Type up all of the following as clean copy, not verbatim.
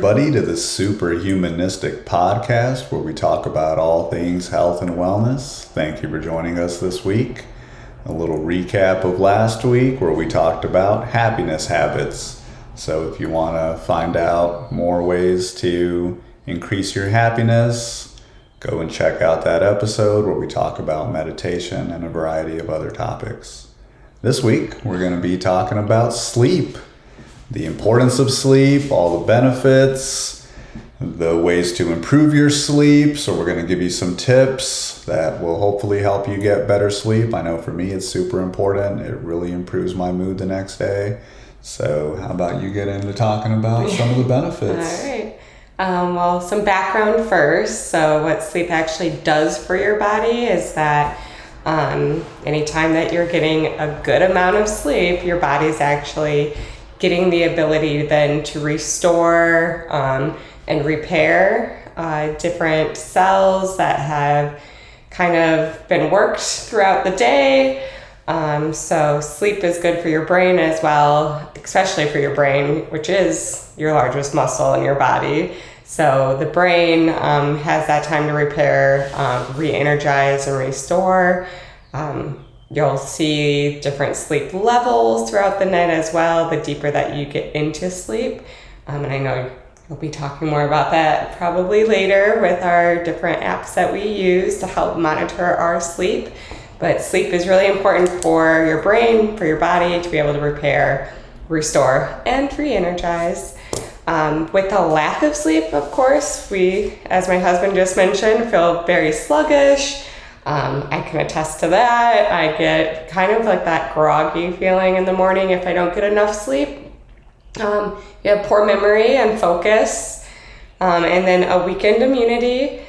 everybody, to the Superhumanistic podcast where we talk about all things health and wellness. Thank you for joining us this week. A little recap of last week where we talked about happiness habits. So if you want to find out more ways to increase your happiness, go and check out that episode where we talk about meditation and a variety of other topics. This week, we're going to be talking about sleep. The importance of sleep, all the benefits, the ways to improve your sleep. So we're going to give you some tips that will hopefully help you get better sleep. I know for me it's super important. It really improves my mood the next day. So how about you get into talking about some of the benefits? All right. Well, some background first. So what sleep actually does for your body is that anytime that you're getting a good amount of sleep, your body's actually getting the ability then to restore and repair different cells that have kind of been worked throughout the day. So sleep is good for your brain as well, especially for your brain, which is your largest muscle in your body. So the brain has that time to repair, re-energize, and restore. You'll see different sleep levels throughout the night as well, the deeper that you get into sleep. And I know we'll be talking more about that probably later with our different apps that we use to help monitor our sleep. But sleep is really important for your brain, for your body to be able to repair, restore, and re-energize. With the lack of sleep, of course, we, as my husband just mentioned, feel very sluggish. I can attest to that. I get kind of like that groggy feeling in the morning if I don't get enough sleep. You have poor memory and focus, and then a weakened immunity,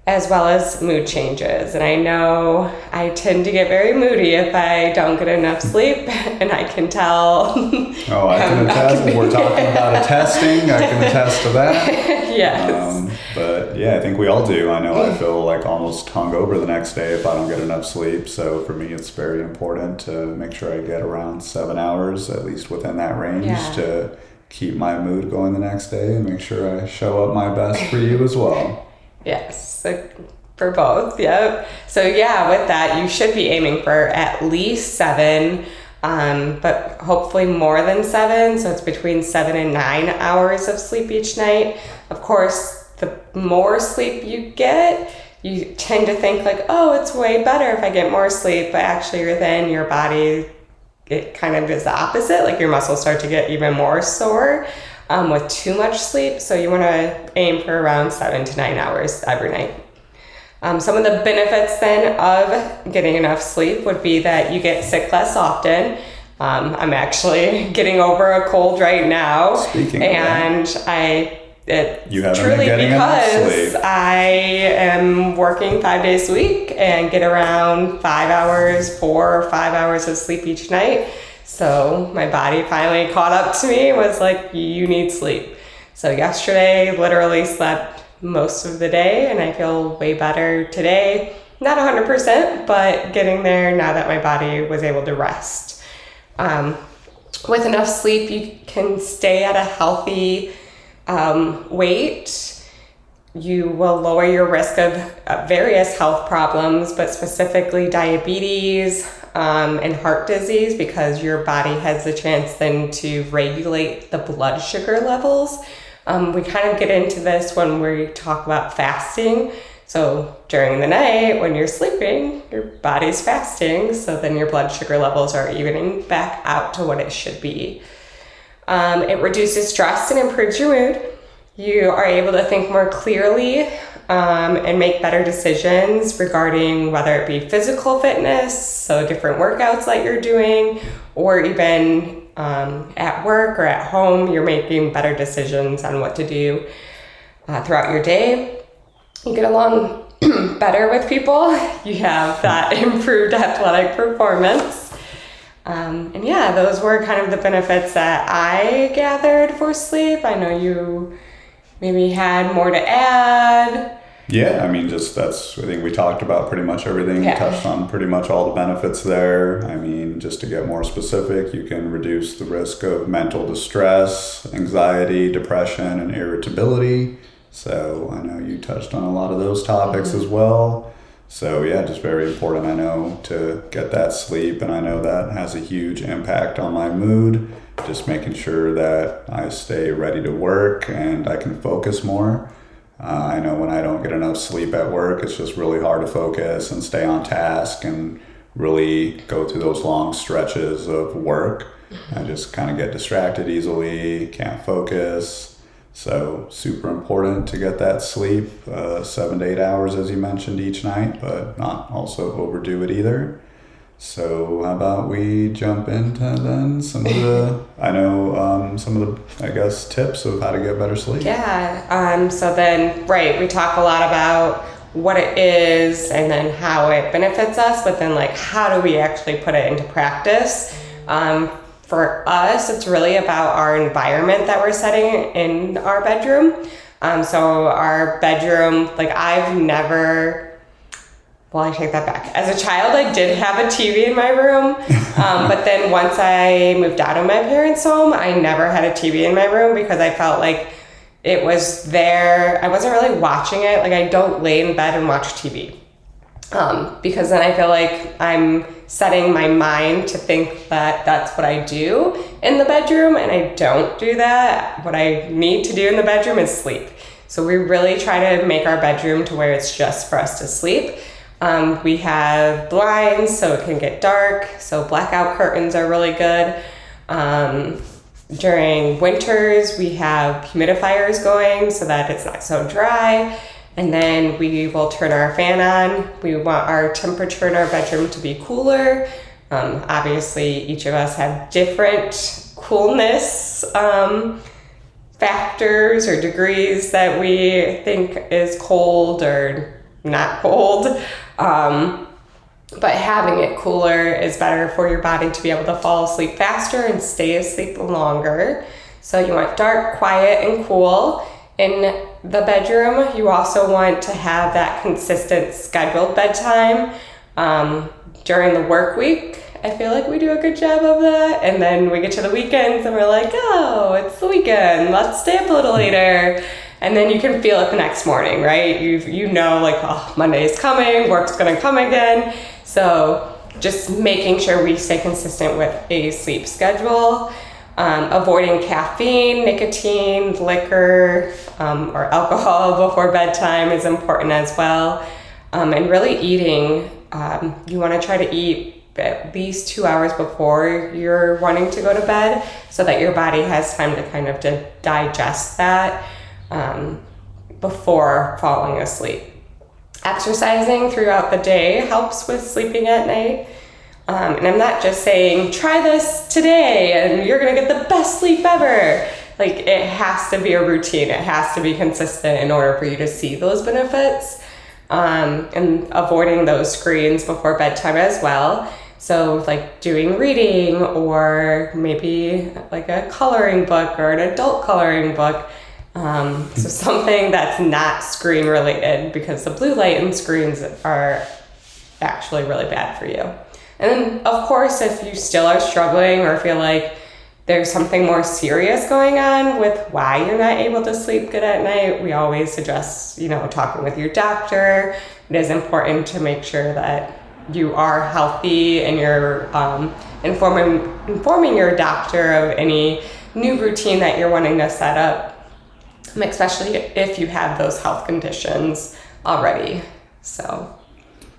as well as mood changes. And I know I tend to get very moody if I don't get enough sleep, and I can tell. Oh, I can attest. If we're talking about testing, I can attest to that. Yes. But yeah, I think we all do. I know I feel like almost hungover the next day if I don't get enough sleep. So for me, it's very important to make sure I get around 7 hours, at least within that range, to keep my mood going the next day and make sure I show up my best for you as well. Yes, for both, yep. So yeah, with that, you should be aiming for at least 7, but hopefully more than 7. So it's between 7 and 9 hours of sleep each night. Of course, the more sleep you get, you tend to think like, oh, it's way better if I get more sleep, but actually then your body, it kind of is the opposite. Like your muscles start to get even more sore with too much sleep. So you want to aim for around 7 to 9 hours every night. Some of the benefits then of getting enough sleep would be that you get sick less often. I'm actually getting over a cold right now. Speaking and of that. It's truly because I am working 5 days a week and get around 5 hours, 4 or 5 hours of sleep each night. So my body finally caught up to me and was like, you need sleep. So yesterday, literally slept most of the day and I feel way better today. Not 100%, but getting there now that my body was able to rest. With enough sleep, you can stay at a healthy weight. You will lower your risk of various health problems, but specifically diabetes and heart disease, because your body has the chance then to regulate the blood sugar levels. We kind of get into this when we talk about fasting. So during the night when you're sleeping, your body's fasting, so then your blood sugar levels are evening back out to what it should be. It reduces stress and improves your mood. You are able to think more clearly and make better decisions regarding whether it be physical fitness, so different workouts that you're doing, or even at work or at home, you're making better decisions on what to do throughout your day. You get along better with people. You have that improved athletic performance. And yeah, those were kind of the benefits that I gathered for sleep. I know you maybe had more to add. Yeah, I mean, I think we talked about pretty much everything. Yeah. We touched on pretty much all the benefits there. I mean, just to get more specific, you can reduce the risk of mental distress, anxiety, depression, and irritability. So I know you touched on a lot of those topics as well. So yeah, just very important, I know, to get that sleep. And I know that has a huge impact on my mood. Just making sure that I stay ready to work and I can focus more. I know when I don't get enough sleep at work, it's just really hard to focus and stay on task and really go through those long stretches of work. I just kind of get distracted easily, can't focus. So super important to get that sleep, 7 to 8 hours as you mentioned each night, but not also overdo it either. So how about we jump into then some of the, I guess, tips of how to get better sleep. Yeah. So then, right, we talk a lot about what it is and then how it benefits us, but then like how do we actually put it into practice? For us, it's really about our environment that we're setting in our bedroom. So our bedroom, like well, I take that back. As a child, I did have a TV in my room, but then once I moved out of my parents' home, I never had a TV in my room because I felt like it was there. I wasn't really watching it. Like I don't lay in bed and watch TV because then I feel like I'm setting my mind to think that that's what I do in the bedroom, and I don't do that. What I need to do in the bedroom is sleep. So we really try to make our bedroom to where it's just for us to sleep. We have blinds so it can get dark, so blackout curtains are really good. During winters, we have humidifiers going so that it's not so dry. And then we will turn our fan on. We want our temperature in our bedroom to be cooler. Obviously, each of us have different coolness factors or degrees that we think is cold or not cold. But having it cooler is better for your body to be able to fall asleep faster and stay asleep longer. So you want dark, quiet, and cool in the bedroom. You also want to have that consistent scheduled bedtime. During the work week, I feel like we do a good job of that. And then we get to the weekends and we're like, oh, it's the weekend. Let's stay up a little later. And then you can feel it the next morning, right? You know, like, oh, Monday's coming, work's gonna come again. So just making sure we stay consistent with a sleep schedule. Avoiding caffeine, nicotine, liquor, or alcohol before bedtime is important as well. And really eating, you wanna try to eat at least 2 hours before you're wanting to go to bed so that your body has time to kind of to digest that before falling asleep. Exercising throughout the day helps with sleeping at night. And I'm not just saying, try this today and you're gonna get the best sleep ever. Like it has to be a routine. It has to be consistent in order for you to see those benefits. And avoiding those screens before bedtime as well. So like doing reading or maybe like a coloring book or an adult coloring book. So something that's not screen related because the blue light in screens are actually really bad for you. And then of course, if you still are struggling or feel like there's something more serious going on with why you're not able to sleep good at night, we always suggest, talking with your doctor. It is important to make sure that you are healthy and you're informing your doctor of any new routine that you're wanting to set up, especially if you have those health conditions already. So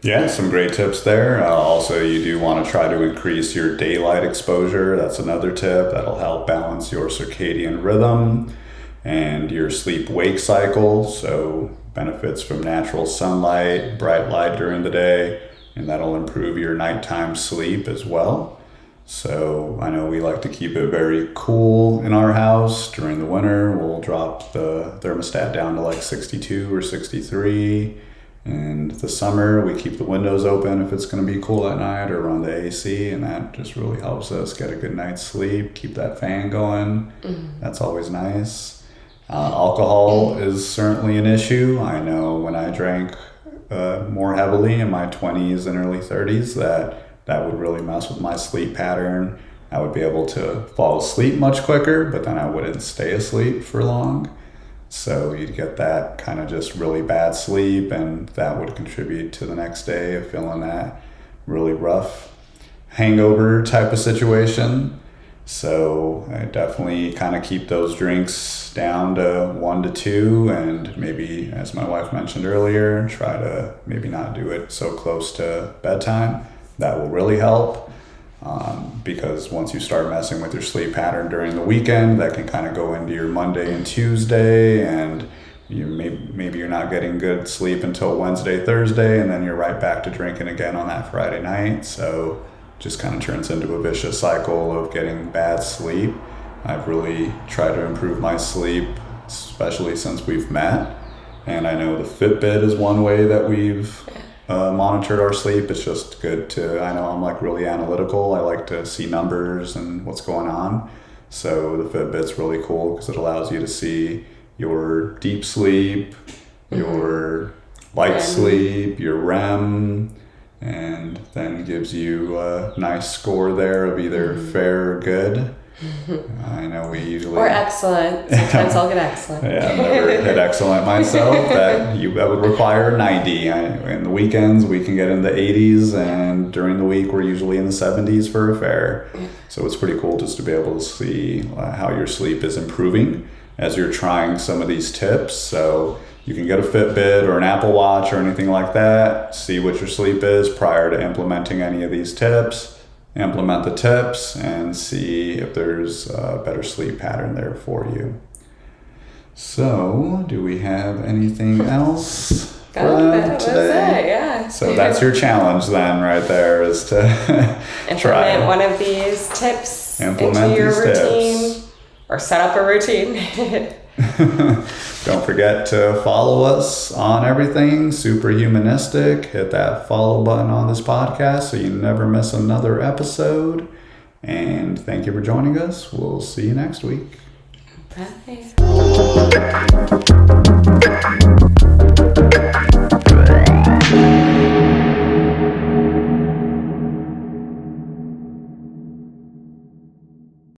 yeah, some great tips there. Also, you do want to try to increase your daylight exposure. That's another tip that'll help balance your circadian rhythm and your sleep-wake cycle. So benefits from natural sunlight, bright light during the day, and that'll improve your nighttime sleep as well. So I know we like to keep it very cool in our house. During the winter, we'll drop the thermostat down to like 62 or 63. And the summer, we keep the windows open if it's going to be cool at night or run the AC, and that just really helps us get a good night's sleep, keep that fan going. Mm-hmm. That's always nice. Alcohol is certainly an issue. I know when I drank more heavily in my 20s and early 30s that would really mess with my sleep pattern. I would be able to fall asleep much quicker, but then I wouldn't stay asleep for long. So you'd get that kind of just really bad sleep, and that would contribute to the next day of feeling that really rough hangover type of situation. So I definitely kind of keep those drinks down to 1 to 2, and maybe, as my wife mentioned earlier, try to maybe not do it so close to bedtime. That will really help. Because once you start messing with your sleep pattern during the weekend, that can kind of go into your Monday and Tuesday, and maybe you're not getting good sleep until Wednesday, Thursday, and then you're right back to drinking again on that Friday night. So just kind of turns into a vicious cycle of getting bad sleep. I've really tried to improve my sleep, especially since we've met. And I know the Fitbit is one way that we've monitored our sleep. It's just good to, I know I'm like really analytical. I like to see numbers and what's going on. So the Fitbit's really cool because it allows you to see your deep sleep, your light sleep, your REM, and then gives you a nice score there of either fair or good. I know we usually... Or excellent. Sometimes I'll get excellent. Yeah, I've never hit excellent myself. That would require 90. In the weekends, we can get in the 80s, and during the week, we're usually in the 70s for a fair. So it's pretty cool just to be able to see how your sleep is improving as you're trying some of these tips. So you can get a Fitbit or an Apple Watch or anything like that, see what your sleep is prior to implementing any of these tips. Implement the tips and see if there's a better sleep pattern there for you. So, do we have anything else for them today? Yeah. So that's your challenge then, right there, is to implement one of these tips into your routine, or set up a routine. Don't forget to follow us on everything Superhumanistic. Hit that follow button on this podcast so you never miss another episode. And thank you for joining us. We'll see you next week. Bye.